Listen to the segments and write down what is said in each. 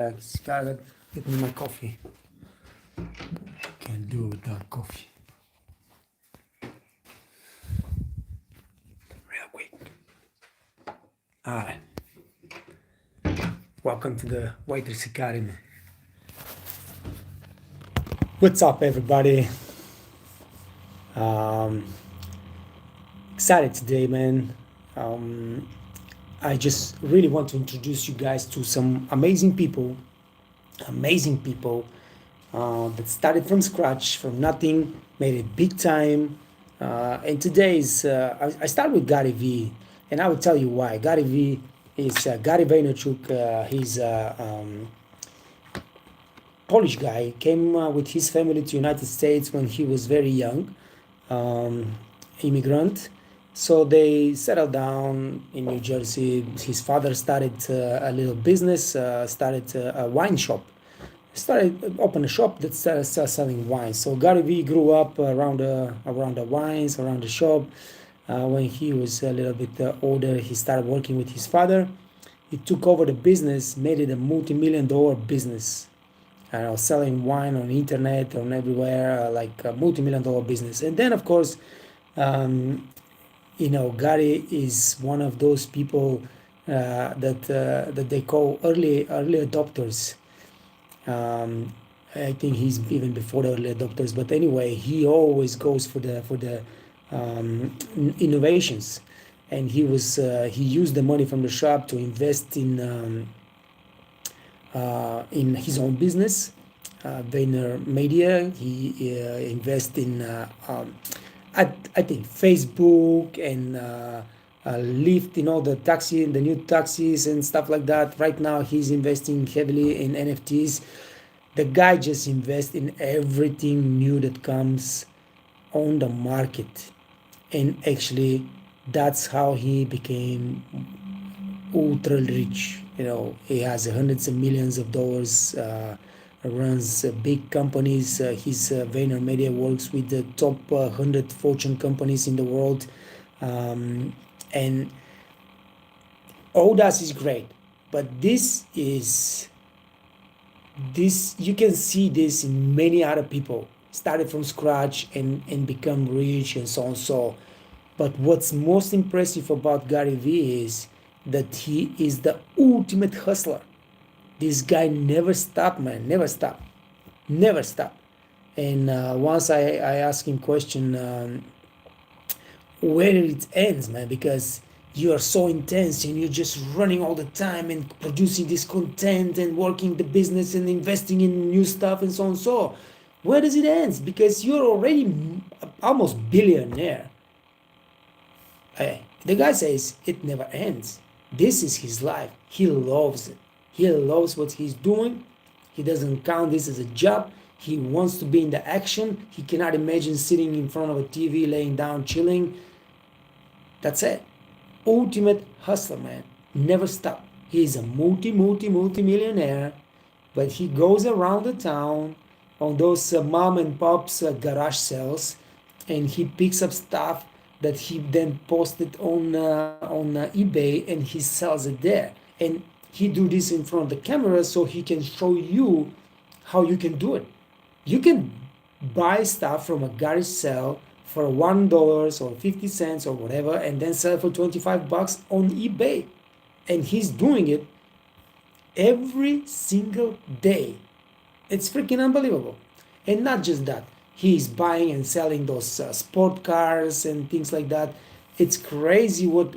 Gotta get me my coffee. Can't do without coffee. Real quick. Alright. Welcome to the Waiters Academy. What's up, everybody? Excited today, man. I just really want to introduce you guys to some amazing people that started from scratch, from nothing, made it big time. And today's, I start with Gary Vee, and I will tell you why. Gary Vee is Gary Vaynerchuk. He's a Polish guy, came with his family to United States when he was very young, immigrant. So they settled down in New Jersey. His father started a little business, started a wine shop, started open a shop that started selling wine. So Gary Vee grew up around the wines, around the shop. When he was a little bit older, he started working with his father. He took over the business, made it a multi-million-dollar business. Selling wine on the internet, on everywhere, like a multi-million-dollar business. And then, of course, Gary is one of those people that they call early adopters. I think he's even before the early adopters, but anyway, he always goes for the innovations, and he used the money from the shop to invest in his own business, Vayner Media. He invests in I think Facebook and Lyft, the new taxis and stuff like that. Right now, he's investing heavily in NFTs. The guy just invests in everything new that comes on the market, and actually, that's how he became ultra rich. He has hundreds of millions of dollars. Runs big companies. His Vayner Media works with the top 100 Fortune companies in the world, and all that is great. But this you can see this in many other people started from scratch and become rich and so on. But what's most impressive about Gary Vee is that he is the ultimate hustler. This guy never stopped, man. Never stopped. And once I asked him question, where it ends, man, because you are so intense and you're just running all the time and producing this content and working the business and investing in new stuff and so on. So where does it end? Because you're already almost billionaire. The guy says it never ends. This is his life. He loves it. He loves what he's doing. He doesn't count this as a job. He wants to be in the action. He cannot imagine sitting in front of a TV, laying down, chilling. That's it. Ultimate hustler, man. Never stop. He's a multi-millionaire, but he goes around the town on those mom and pop's garage sales, and he picks up stuff that he then posted on eBay, and he sells it there. And he do this in front of the camera so he can show you how you can do it. You can buy stuff from a garage sale for $1 or 50 cents or whatever, and then sell it for $25 on eBay. And he's doing it every single day. It's freaking unbelievable. And not just that, he's buying and selling those sport cars and things like that. It's crazy what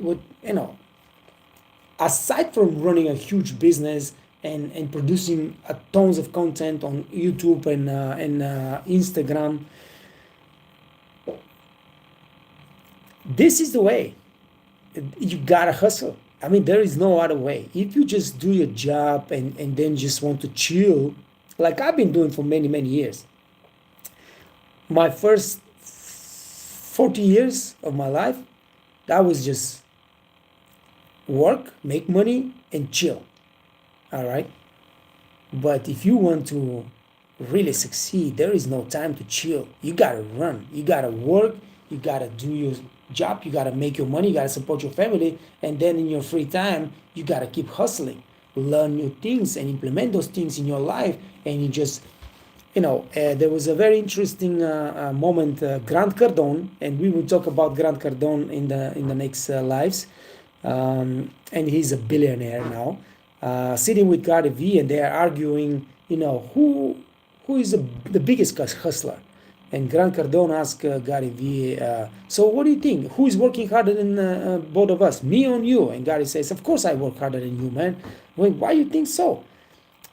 aside from running a huge business and producing tons of content on YouTube and Instagram, this is the way. You gotta hustle. I mean, there is no other way. If you just do your job and then just want to chill, like I've been doing for many, many years. My first 40 years of my life, that was just work, make money, and chill. All right? But if you want to really succeed, there is no time to chill. You gotta run. You gotta work. You gotta do your job. You gotta make your money. You gotta support your family. And then in your free time, you gotta keep hustling. learn new things and implement those things in your life, and you just, there was a very interesting moment. Grant Cardone, and we will talk about Grant Cardone in the next lives, and he's a billionaire now, sitting with Gary Vee, and they are arguing, who is the biggest hustler. And Grant Cardone asked Gary Vee, so what do you think? Who is working harder than both of us, me or you? And Gary says, of course I work harder than you, man. Why you think so?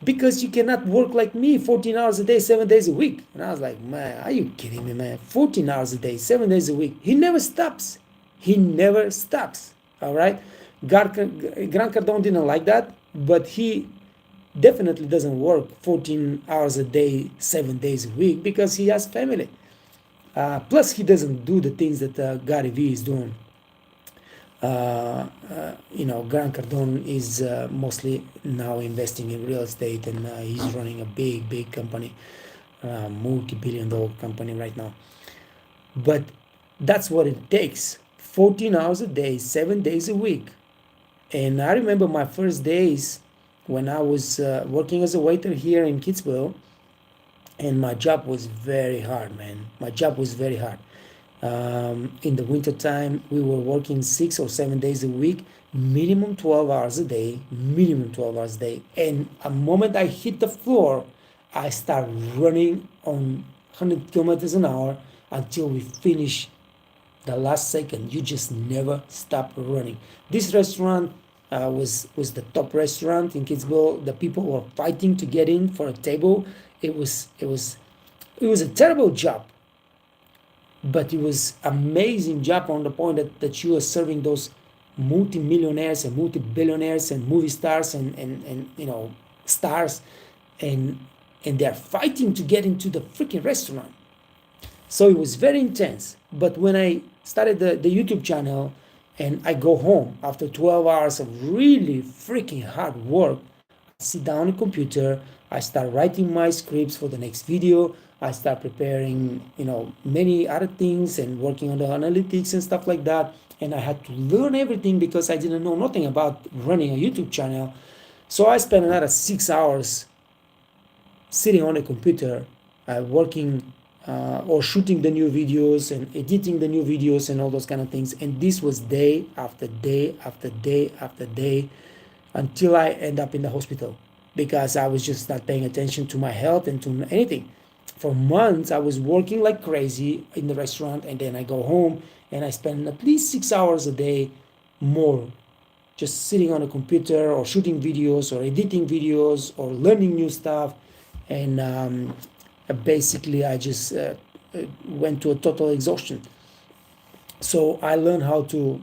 Because you cannot work like me 14 hours a day, 7 days a week. And I was like, man, are you kidding me, man? 14 hours a day, 7 days a week. He never stops. He never stops. All right? Grant Cardone didn't like that, but he definitely doesn't work 14 hours a day, 7 days a week, because he has family. Plus, he doesn't do the things that Gary Vee is doing. Grant Cardone is mostly now investing in real estate, and he's running a big company, multi-billion-dollar company right now. But that's what it takes: 14 hours a day, 7 days a week. And I remember my first days when I was working as a waiter here in Kidsville, and my job was very hard, man. My job was very hard. In the winter time, we were working 6 or 7 days a week, minimum 12 hours a day, And the moment I hit the floor, I start running on 100 kilometers an hour until we finish the last second. You just never stop running. This restaurant was the top restaurant in Kidsville. The people were fighting to get in for a table. It was a terrible job, but it was amazing job on the point that you are serving those multi-millionaires and multi-billionaires and movie stars and stars, and they're fighting to get into the freaking restaurant. So it was very intense. But when I started the YouTube channel, and I go home after 12 hours of really freaking hard work, I sit down on the computer, I start writing my scripts for the next video, I start preparing, many other things and working on the analytics and stuff like that. And I had to learn everything because I didn't know nothing about running a YouTube channel. So I spent another 6 hours sitting on the computer, working or shooting the new videos and editing the new videos and all those kind of things. And this was day after day after day after day until I end up in the hospital, because I was just not paying attention to my health and to anything. For months, I was working like crazy in the restaurant, and then I go home and I spend at least 6 hours a day more just sitting on a computer or shooting videos or editing videos or learning new stuff. And basically I just went to a total exhaustion. So I learned how to,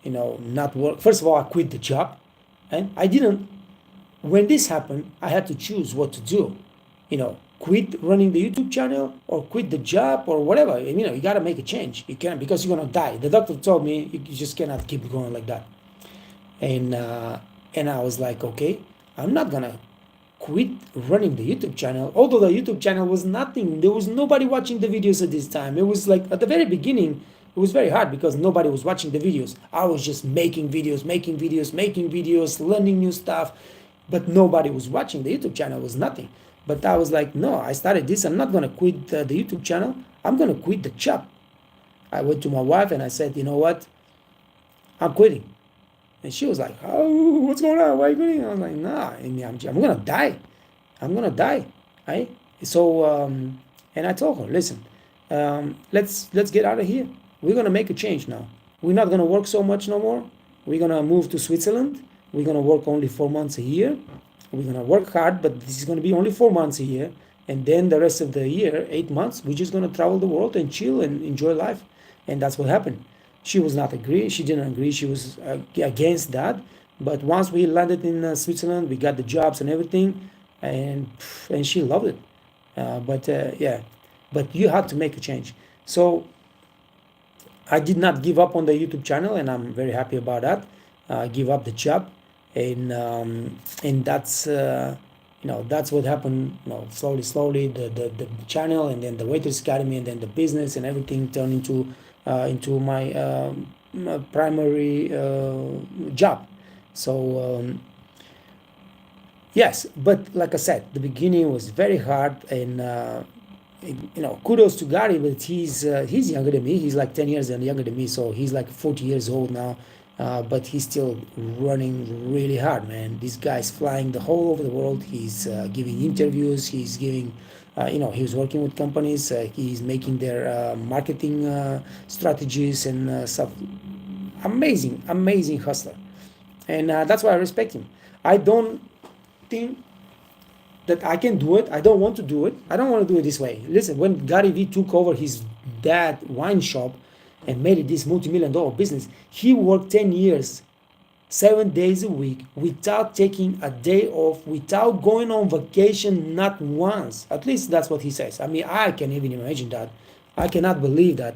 not work. First of all, I quit the job, and I didn't. When this happened, I had to choose what to do. Quit running the YouTube channel or quit the job or whatever. You got to make a change. You can't, because you're gonna die. The doctor told me you just cannot keep going like that. And I was like, okay, I'm not gonna quit running the YouTube channel. Although the YouTube channel was nothing, there was nobody watching the videos at this time. It was like at the very beginning, it was very hard because nobody was watching the videos. I was just making videos, learning new stuff, but nobody was watching. The YouTube channel was nothing. But I was like, no, I started this. I'm not gonna quit the YouTube channel. I'm gonna quit the job. I went to my wife and I said, you know what? I'm quitting. And she was like, oh, what's going on? Why are you quitting? I was like, nah, I'm going to die. I'm going to die. Right? So, and I told her, listen, let's get out of here. We're going to make a change now. We're not going to work so much no more. We're going to move to Switzerland. We're going to work only 4 months a year. We're going to work hard, but this is going to be only 4 months a year. And then the rest of the year, 8 months, we're just going to travel the world and chill and enjoy life. And that's what happened. She was not agree. She didn't agree. She was against that. But once we landed in Switzerland, we got the jobs and everything, and she loved it. But you had to make a change. So I did not give up on the YouTube channel, and I'm very happy about that. I give up the job, and that's that's what happened. Slowly the channel, and then the Waiters Academy, and then the business and everything turned into my, my primary job. So Yes, but like I said, the beginning was very hard, and kudos to Gary, but he's younger than me. He's like 10 years and younger than me, so he's like 40 years old now. But he's still running really hard, man. This guy's flying the whole over the world. He's giving interviews. He's giving, he's working with companies. He's making their marketing strategies and stuff. Amazing, amazing hustler, and that's why I respect him. I don't think that I can do it. I don't want to do it. I don't want to do it this way. Listen, when Gary Vee took over his dad wine shop and made it this multi-million-dollar business, he worked 10 years, 7 days a week, without taking a day off, without going on vacation, not once. At least that's what he says. I mean, I can't even imagine that. I cannot believe that.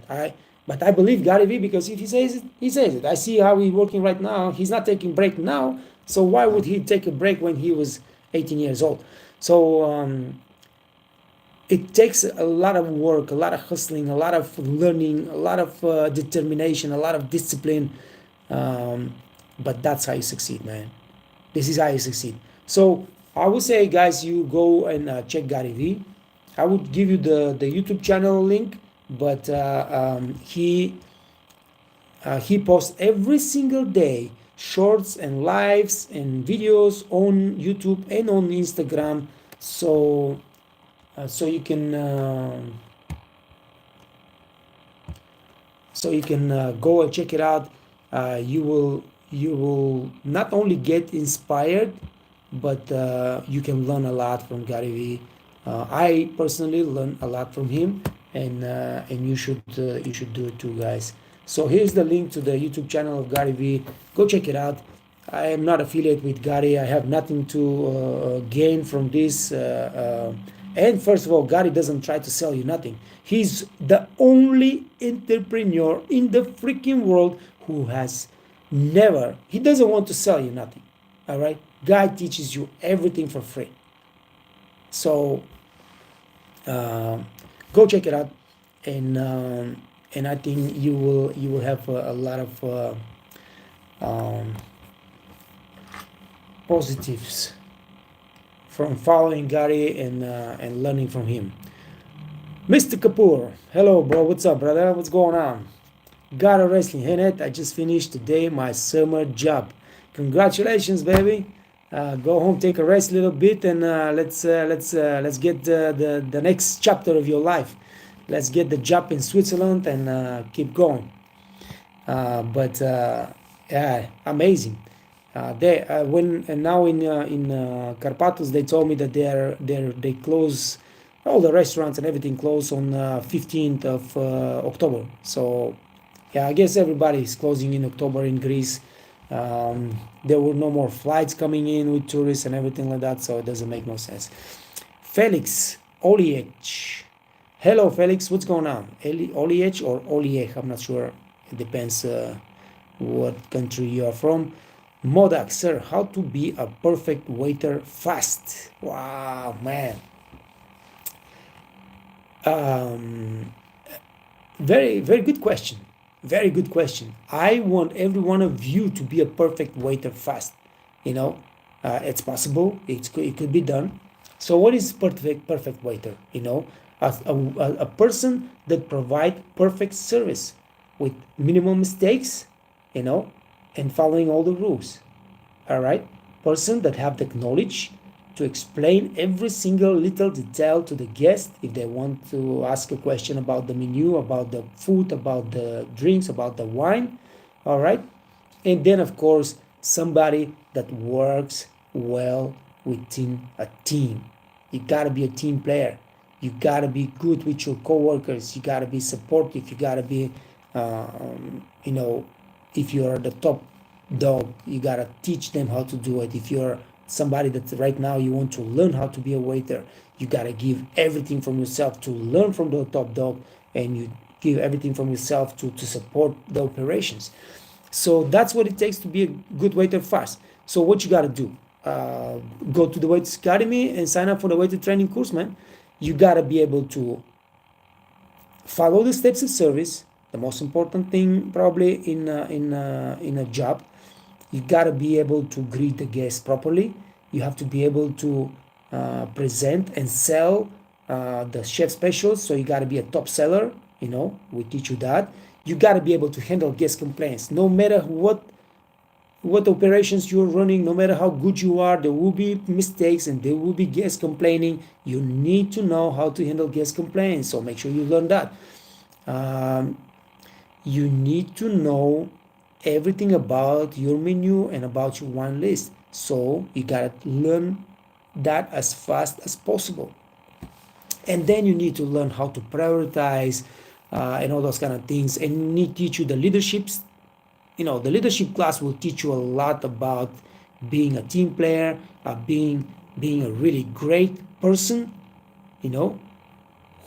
But I believe Gary Vee, because if he says it, he says it. I see how he's working right now. He's not taking break now. So why would he take a break when he was 18 years old? So it takes a lot of work, a lot of hustling, a lot of learning, a lot of determination, a lot of discipline. But that's how you succeed, man. This is how you succeed. So I would say, guys, you go and check Gary Vee. I would give you the YouTube channel link, but he posts every single day shorts and lives and videos on YouTube and on Instagram, so you can go and check it out. You will not only get inspired, but you can learn a lot from Gary Vee. I personally learned a lot from him, and you should do it too, guys. So here's the link to the YouTube channel of Gary Vee. Go check it out. I am not affiliated with Gary. I have nothing to gain from this. And first of all, Gary doesn't try to sell you nothing. He's the only entrepreneur in the freaking world who has never, he doesn't want to sell you nothing. All right? Guy teaches you everything for free. So go check it out, and I think you will have a lot of positives from following Gary and learning from him. Mr. Kapoor, hello, bro. What's up, brother? What's going on? Gara Wrestling, hey Ned, I just finished today my summer job. Congratulations, baby. Go home, take a rest a little bit, and let's get the next chapter of your life. Let's get the job in Switzerland and keep going. Yeah, amazing. Now in Karpathos, they told me that they close all the restaurants and everything close on 15th of October. So yeah, I guess everybody is closing in October in Greece. There were no more flights coming in with tourists and everything like that, so it doesn't make no sense. Felix Oliech. Hello, Felix. What's going on? Oliech or Oliech? I'm not sure. It depends what country you are from. Modak, sir, how to be a perfect waiter fast? Wow, man. Very, very good question. Very good question. I want every one of you to be a perfect waiter fast. It's possible. It could be done. So what is perfect waiter? A person that provide perfect service with minimal mistakes, and following all the rules. All right? Person that have the knowledge to explain every single little detail to the guest if they want to ask a question about the menu, about the food, about the drinks, about the wine. All right? And then, of course, somebody that works well within a team. You got to be a team player. You got to be good with your coworkers. You got to be supportive. You got to be, if you're the top dog, you got to teach them how to do it. If you're somebody that right now you want to learn how to be a waiter, you got to give everything from yourself to learn from the top dog, and you give everything from yourself to support the operations. So that's what it takes to be a good waiter fast. So what you got to do, go to the Waiters Academy and sign up for the waiter training course, man. You got to be able to follow the steps of service, the most important thing probably in a job. You got to be able to greet the guests properly. You have to be able to present and sell the chef specials. So you got to be a top seller. We teach you that. You got to be able to handle guest complaints. No matter what operations you're running, no matter how good you are, there will be mistakes and there will be guests complaining. You need to know how to handle guest complaints, so make sure you learn that. You need to know everything about your menu and about your wine list, so you gotta learn that as fast as possible. And then you need to learn how to prioritize and all those kind of things, and you need to teach you the leaderships. The leadership class will teach you a lot about being a team player, being a really great person,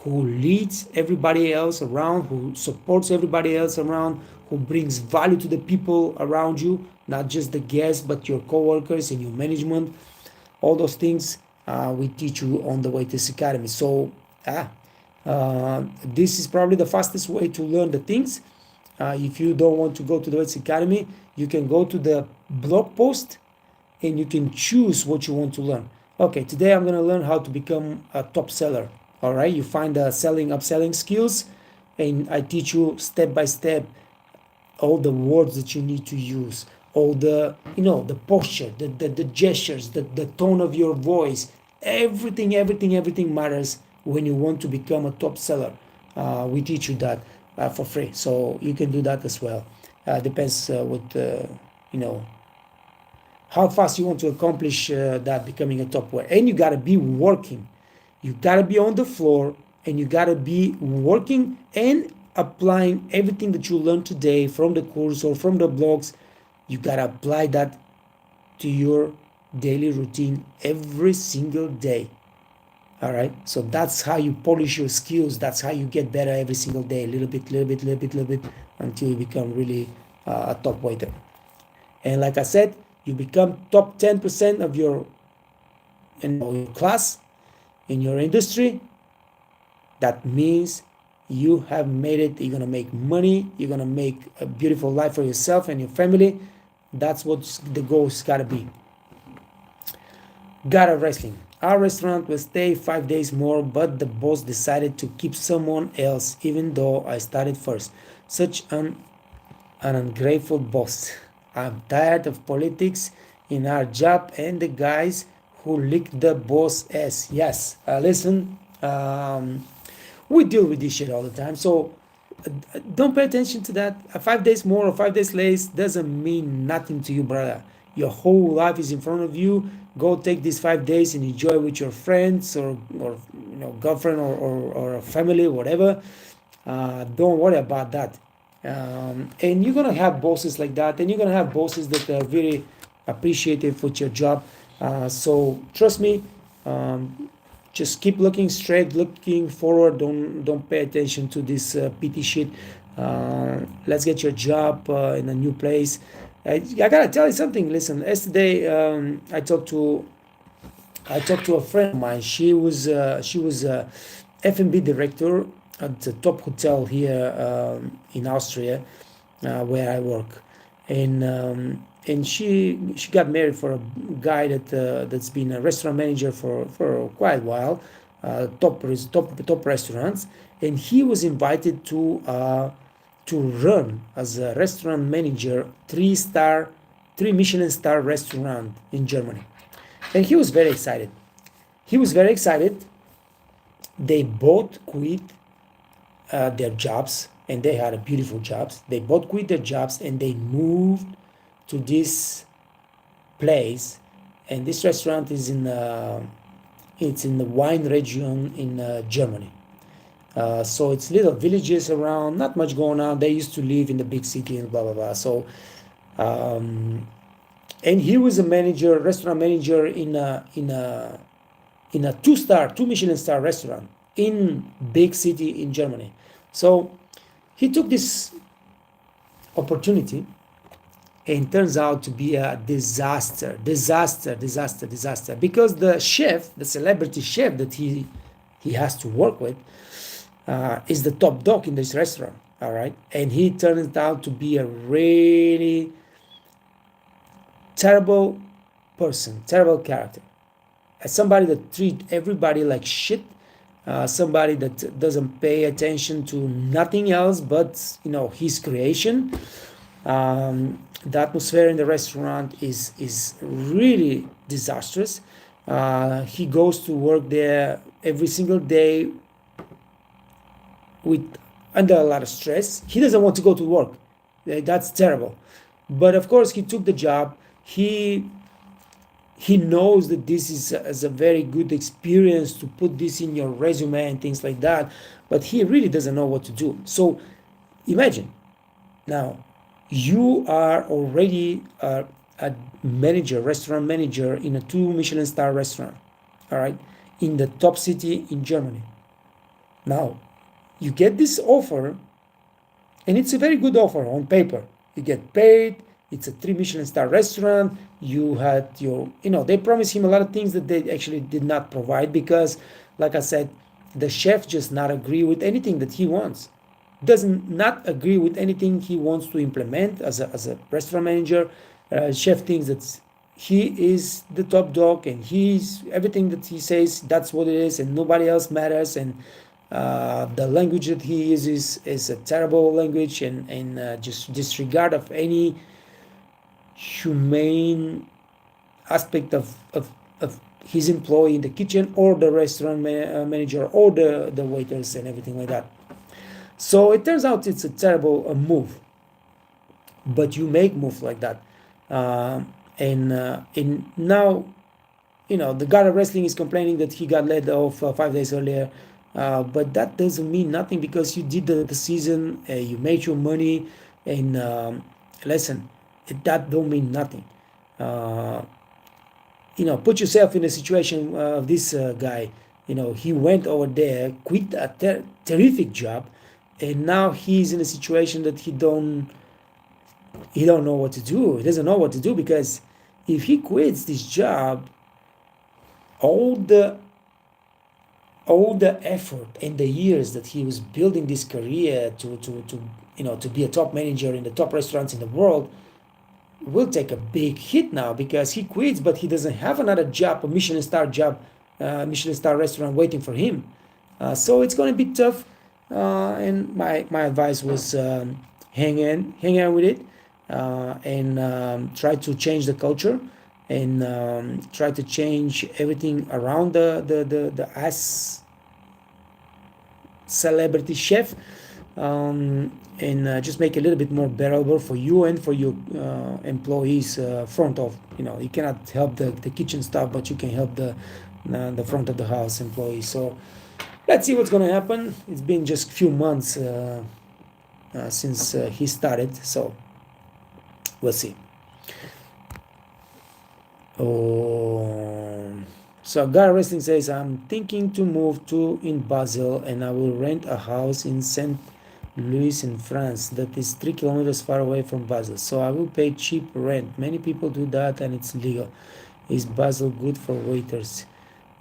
who leads everybody else around, who supports everybody else around, who brings value to the people around you, not just the guests, but your coworkers and your management. All those things we teach you on the Waitress Academy. So this is probably the fastest way to learn the things. If you don't want to go to the Waitress Academy, you can go to the blog post and you can choose what you want to learn. Okay, today I'm going to learn how to become a top seller. All right, you find the upselling skills, and I teach you step by step all the words that you need to use, all the the posture, the gestures, the tone of your voice. Everything matters when you want to become a top seller. We teach you that for free, so you can do that as well. Depends how fast you want to accomplish that, becoming a top player. And you got to be working. You got to be on the floor, and you got to be working and applying everything that you learned today from the course or from the blogs. You got to apply that to your daily routine every single day. All right, so that's how you polish your skills. That's how you get better every single day, little bit, until you become really a top waiter. And like I said, you become top 10% of your class, in your industry. That means you have made it. You're gonna make money. You're gonna make a beautiful life for yourself and your family. That's what the goal's gotta be. God of Wrestling. Our restaurant will stay 5 days more, but the boss decided to keep someone else, even though I started first. Such an ungrateful boss. I'm tired of politics in our job and the guys who lick the boss ass. Yes, listen, we deal with this shit all the time, so don't pay attention to that. 5 days more or 5 days less doesn't mean nothing to you, brother. Your whole life is in front of you. Go take these 5 days and enjoy with your friends or girlfriend or a family, whatever. Don't worry about that. And you're gonna have bosses like that, and you're gonna have bosses that are very appreciative with your job. So trust me, just keep looking straight, looking forward. Don't pay attention to this PT shit. Let's get your job in a new place. I gotta tell you something. Listen, yesterday I talked to a friend of mine. She was a F&B director at the top hotel here in Austria, where I work, and she got married for a guy that's been a restaurant manager for quite a while, top restaurants, and he was invited to run as a restaurant manager 3 Michelin star restaurant in Germany, and he was very excited. They both quit their jobs, and they had beautiful jobs. They both quit their jobs and they moved to this place, and this restaurant is it's in the wine region in Germany. So it's little villages around, not much going on. They used to live in the big city and blah blah blah. So, and he was a restaurant manager in a 2 Michelin star restaurant in big city in Germany. So he took this opportunity, and turns out to be a disaster, because the chef, the celebrity chef that he has to work with, is the top dog in this restaurant. All right, and he turned out to be a really terrible person, terrible character, as somebody that treats everybody like shit, somebody that doesn't pay attention to nothing else but his creation. The atmosphere in the restaurant is really disastrous. He goes to work there every single day with under a lot of stress. He doesn't want to go to work. That's terrible. But of course, he took the job. He knows that this is a very good experience to put this in your resume and things like that. But he really doesn't know what to do. So imagine now you are already a manager, restaurant manager in a 2 Michelin star restaurant, all right, in the top city in Germany. Now you get this offer, and it's a very good offer on paper. You get paid. It's a 3 Michelin star restaurant. You had they promised him a lot of things that they actually did not provide because, like I said, the chef just not agree with anything that he wants. Doesn't not agree with anything he wants to implement as a restaurant manager. Chef thinks that he is the top dog and he's everything that he says, that's what it is, and nobody else matters. And the language that he uses is a terrible language, and just disregard of any humane aspect of his employee in the kitchen or the restaurant manager or the waiters and everything like that. So it turns out it's a terrible move, but you make moves like that. And now, the God of Wrestling is complaining that he got let off 5 days earlier. But that doesn't mean nothing because you did the season, you made your money, and listen, that don't mean nothing. Put yourself in the situation of this guy. He went over there, quit a terrific job, and now he's in a situation that he don't know what to do. He doesn't know what to do because if he quits this job, all the effort and the years that he was building this career to be a top manager in the top restaurants in the world will take a big hit now because he quits, but he doesn't have another job, a Michelin star job, Michelin star restaurant waiting for him. So it's going to be tough. And my advice was hang on with it, and try to change the culture, and try to change everything around the ass celebrity chef, and just make it a little bit more bearable for you and for your employees front of. You cannot help the kitchen staff, but you can help the front of the house employees. So let's see what's going to happen. It's been just a few months since he started, so we'll see. So God Wrestling says, I'm thinking to move in Basel, and I will rent a house in Saint Louis in France that is 3 kilometers far away from Basel. So I will pay cheap rent. Many people do that and it's legal. Is Basel good for waiters?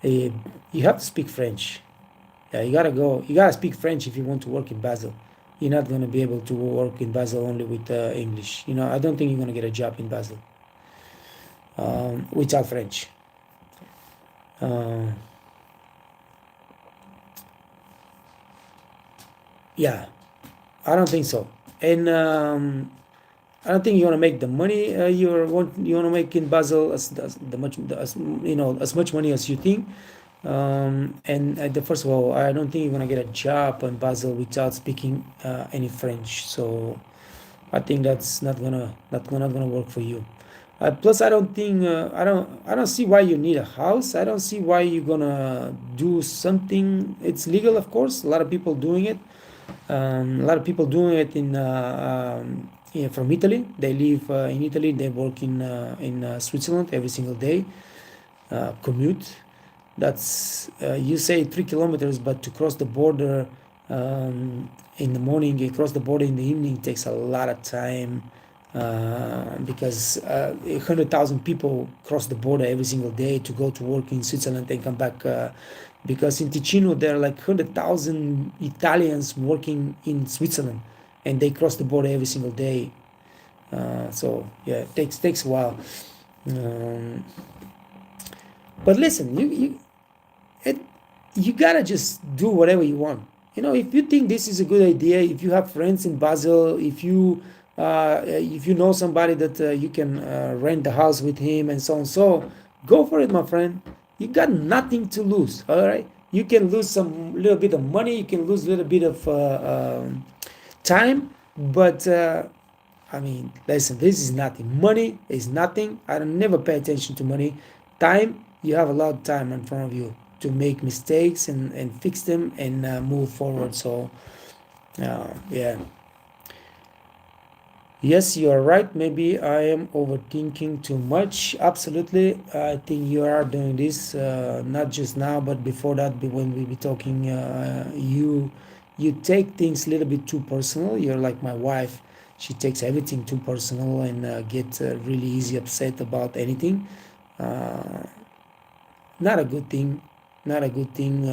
You have to speak French. Yeah, you gotta speak French if you want to work in Basel. You're not going to be able to work in Basel only with English. I don't think you're going to get a job in Basel without French. Yeah, I don't think so. And I don't think you're gonna make the money you want to make in Basel as much money as you think. First of all, I don't think you're gonna get a job in Basel without speaking any French. So I think that's not gonna work for you. Plus, I don't think I don't see why you need a house. I don't see why you're gonna do something. It's legal, of course. A lot of people doing it. A lot of people doing it from Italy. They live in Italy. They work in Switzerland every single day. Commute. That's you say 3 kilometers, but to cross the border in the morning, you cross the border in the evening takes a lot of time. Because 100,000 people cross the border every single day to go to work in Switzerland and come back. Because in Ticino there are like 100,000 Italians working in Switzerland, and they cross the border every single day. So yeah, it takes a while. Um, but listen, it, you gotta just do whatever you want. If you think this is a good idea, if you have friends in Basel, if you know somebody that you can rent the house with him and so on, so go for it, my friend. You got nothing to lose. All right, you can lose some little bit of money, you can lose a little bit of time, but I mean, listen, this is nothing. Money is nothing. I don't never pay attention to money. Time, you have a lot of time in front of you to make mistakes and fix them and move forward. So, yeah. Yes, you are right. Maybe I am overthinking too much. Absolutely. I think you are doing this not just now, but before that, when we be talking, you take things a little bit too personal. You're like my wife. She takes everything too personal and gets really easy upset about anything. Uh, Not a good thing. Not a good thing.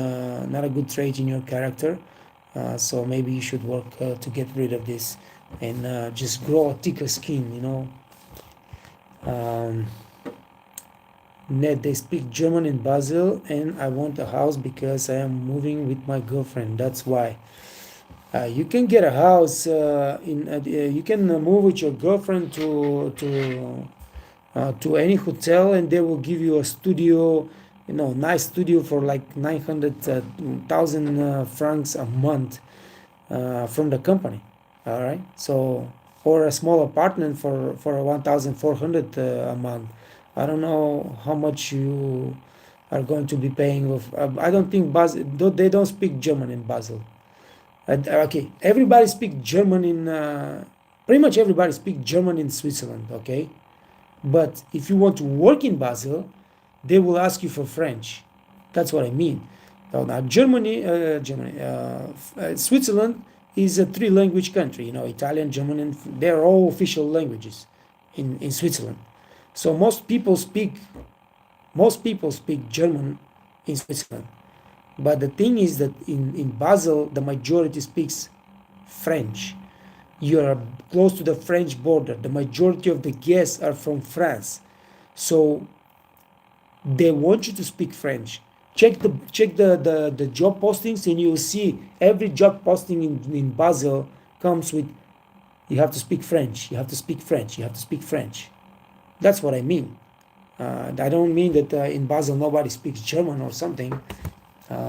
Not a good trait in your character. So maybe you should work to get rid of this and just grow a thicker skin. Um, Ned, they speak German in Basel, and I want a house because I am moving with my girlfriend. That's why. You can get a house you can move with your girlfriend to any hotel, and they will give you a studio, nice studio for like 900,000 francs a month from the company. All right, so or a small apartment for 1,400 a month. I don't know how much you are going to be paying. I don't think Basel, they don't speak German in Basel. Okay, everybody speak German in pretty much everybody speak German in Switzerland. Okay, but if you want to work in Basel, they will ask you for French. That's what I mean. Now Switzerland is a three-language country. Italian, German, and they're all official languages in Switzerland. So most people speak German in Switzerland. But the thing is that in Basel, the majority speaks French. You are close to the French border. The majority of the guests are from France. So they want you to speak French. Check the job postings, and you'll see every job posting in Basel comes with, you have to speak French, you have to speak French, you have to speak French. That's what I mean. I don't mean that in Basel nobody speaks German or something. But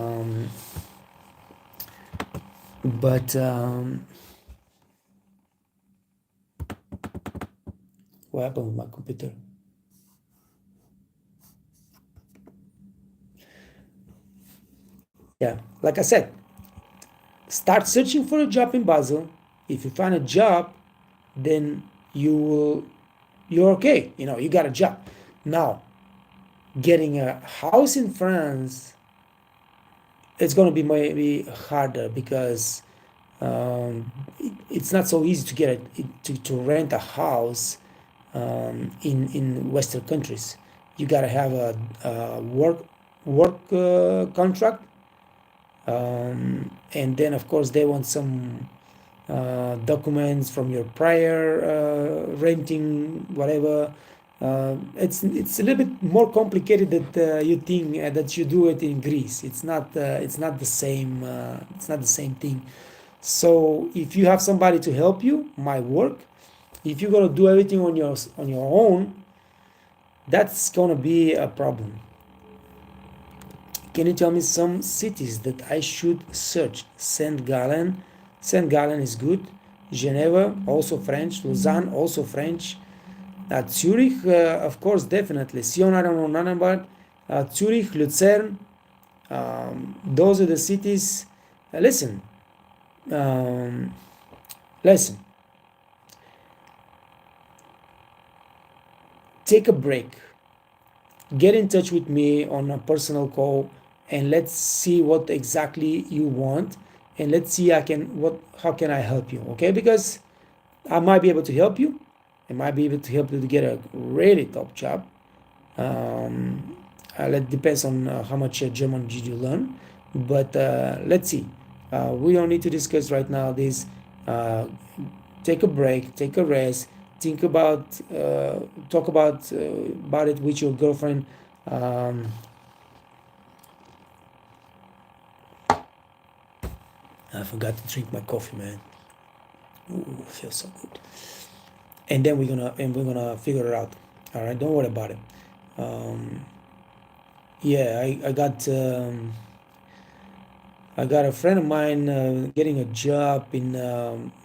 what happened with my computer? Yeah, like I said, start searching for a job in Basel. If you find a job, then you're okay. You got a job. Now, getting a house in France, it's going to be maybe harder because it's not so easy to get to rent a house in Western countries. You got to have a work contract, and then of course they want some documents from your prior renting, whatever. It's a little bit more complicated that you think that you do it in Greece. It's not the same. It's not the same thing. So if you have somebody to help you, might work. If you're gonna do everything on your own, that's gonna be a problem. Can you tell me some cities that I should search? Saint Gallen. Saint Gallen is good. Geneva, also French. Lausanne, also French. Zurich, of course, definitely. Sion, I don't know none about. Zurich, Lucerne. Those are the cities. Listen. Listen. Take a break. Get in touch with me on a personal call, and let's see what exactly you want, and let's see how can I help you. Okay, because I might be able to help you. I might be able to help you to get a really top job. It depends on how much German did you learn, but let's see. We don't need to discuss right now this. Take a break, take a rest, think about, talk about it with your girlfriend. um, I forgot to drink my coffee, man. Ooh, feels so good. And then we're gonna figure it out. All right, don't worry about it. um, yeah, I got a friend of mine getting a job in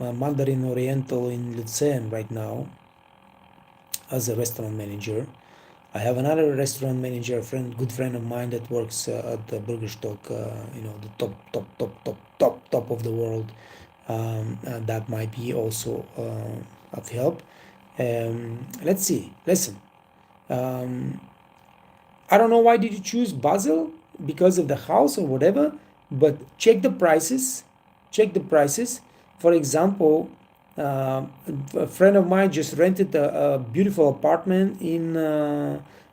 Mandarin Oriental in Lucerne right now as a restaurant manager. I have another restaurant manager, good friend of mine that works at the Burgerstock, the top of the world. And that might be also of help. Let's see. Listen, um, I don't know why did you choose Basel, because of the house or whatever, but check the prices. Check the prices. For example, a friend of mine just rented a beautiful apartment in.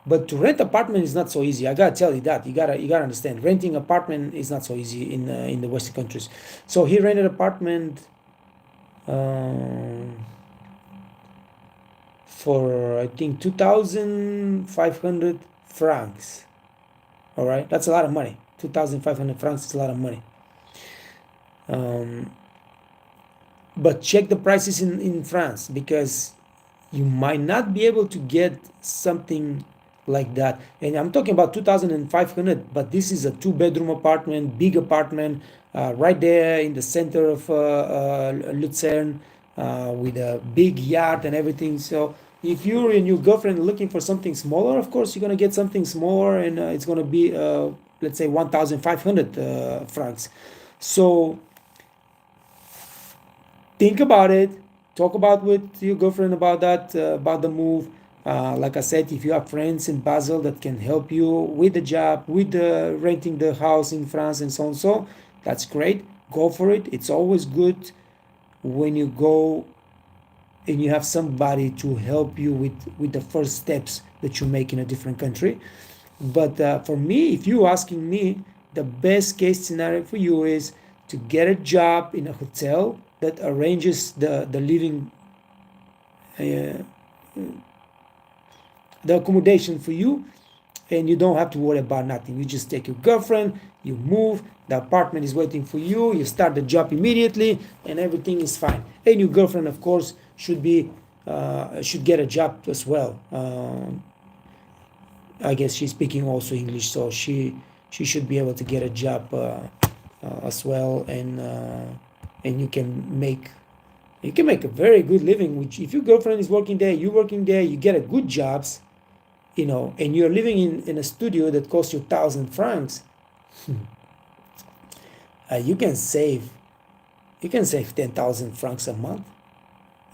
But to rent apartment is not so easy. I gotta tell you that. You gotta understand. Renting apartment is not so easy in the Western countries. So he rented apartment um, for, I think, 2,500 francs. All right, that's a lot of money. 2,500 francs is a lot of money. Um, but check the prices in France, because you might not be able to get something like that. And I'm talking about 2,500, but this is a two-bedroom apartment, big apartment, right there in the center of Lucerne, with a big yard and everything. So if you and your girlfriend are looking for something smaller, of course you're gonna get something smaller, and it's gonna be, let's say, 1,500 francs. So think about it. Talk about with your girlfriend about that, about the move. Like I said, if you have friends in Basel that can help you with the job, with the renting the house in France and so on, so that's great. Go for it. It's always good when you go and you have somebody to help you with the first steps that you make in a different country. But for me, if you're asking me, the best case scenario for you is to get a job in a hotel that arranges the living, uh, the accommodation for you, and you don't have to worry about nothing. You just take your girlfriend, you move, the apartment is waiting for you, you start the job immediately, and everything is fine. And your girlfriend, of course, should get a job as well. I guess she's speaking also English, so she should be able to get a job as well, and you can make a very good living. Which, if your girlfriend is working there, you working there, you get a good jobs, and you're living in a studio that costs you 1,000 francs. You can save 10,000 francs a month.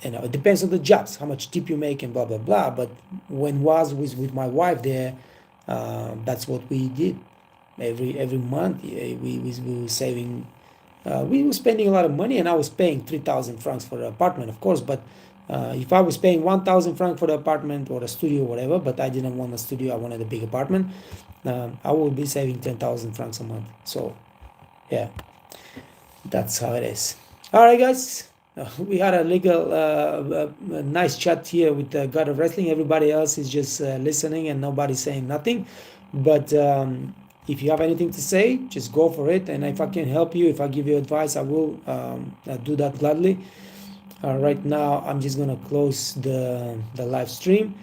It depends on the jobs, how much tip you make, and blah blah blah. But when was with my wife there, that's what we did. Every month, we were saving. We were spending a lot of money, and I was paying 3,000 francs for the apartment, of course. But if I was paying 1,000 francs for the apartment or a studio or whatever, but I didn't want a studio, I wanted a big apartment, I would be saving 10,000 francs a month. So, yeah, that's how it is. All right, guys. We had a nice chat here with the God of Wrestling. Everybody else is just listening, and nobody saying nothing. But if you have anything to say, just go for it. And if I can help you, if I give you advice, I will do that gladly. Right now, I'm just gonna close the live stream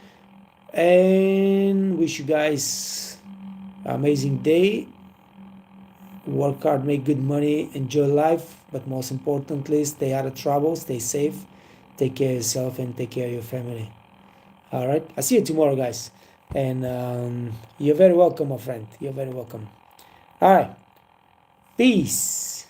and wish you guys an amazing day. Work hard, make good money, enjoy life, but most importantly, stay out of trouble, stay safe, take care of yourself, and take care of your family. All right, I'll see you tomorrow, guys. And you're very welcome, my friend. You're very welcome. All right, peace.